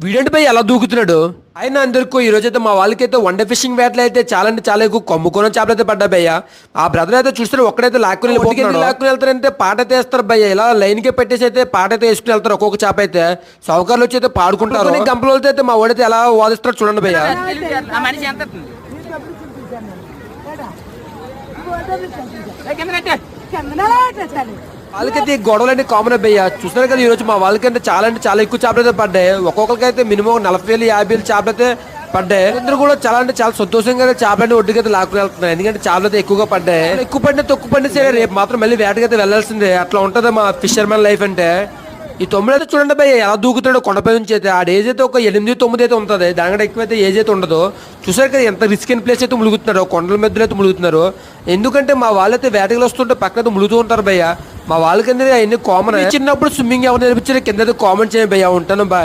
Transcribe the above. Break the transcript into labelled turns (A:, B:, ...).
A: వీడంటి పై ఎలా దూకుతున్నాడు. అయినా అందరికీ ఈ రోజైతే మా వాళ్ళకైతే వన్ డే ఫిషింగ్ వేటలు అయితే చాలా అంటే చాలా ఎక్కువ కొమ్ముకోన చేపలు అయితే పడ్డా భయ్య. ఆ బ్రదర్ అయితే చూస్తే ఒక్కడైతే లాక్కుని వెళ్తారంటే పాట అయితే వేస్తారు భయ్య. ఇలా లైన్ కే పెట్టేసి అయితే పాట అయితే వేసుకుని వెళ్తారు. ఒక్కొక్క చేప అయితే సౌకర్యాలు వచ్చి అయితే పాడుకుంటారు. గంపలు అయితే మా వాడైతే ఎలా వాదిస్తారో చూడండి భయ్య. వాళ్ళకైతే ఈ గొడవలన్నీ కామన్ అయ్యా. చూస్తున్నారు కదా ఈ రోజు మా వాళ్ళకంటే చాలా అంటే చాలా ఎక్కువ చేపలు అయితే పడ్డాయి. ఒక్కొక్కరికి అయితే మినిమం 40,000 50,000 చేపలు అయితే పడ్డాయి. అందరూ కూడా చాలా అంటే చాలా సంతోషంగా చేపలన్నీ ఒడ్డుకైతే లాక్కుని వెళ్తున్నారు. ఎందుకంటే చేపలు అయితే ఎక్కువగా పడ్డాయి. ఎక్కువ పడినా తక్కువ పడినా సరే రేపు మాత్రం మళ్ళీ వేటకైతే వెళ్లాల్సిందే. అట్లా ఉంటది మా ఫిషర్మెన్ లైఫ్ అంటే. ఈ తొమ్మిది అయితే చూడండి భయ్య ఎలా దూకుతాడో కొండపై నుంచి అయితే. ఆ ఏజ్ అయితే ఒక 8 9 అయితే ఉంటుంది. దానికంటే ఎక్కువ అయితే ఏజ్ అయితే ఉండదు. చూసారు కదా ఎంత రిస్క్ అయిన ప్లేస్ అయితే ములుగుతున్నారు. కొండల మధ్యలో అయితే ములుగుతున్నారు. ఎందుకంటే మా వాళ్ళైతే వేటకి వస్తుంటే పక్కన ములుగుతూ ఉంటారు భయ్య. మా వాళ్ళకి అవన్నీ కామన్. చిన్నప్పుడు స్విమ్మింగ్ ఎవరు నేర్పించారు కింద కామెంట్ చేయండి భయ్య. ఉంటాను బాయ్.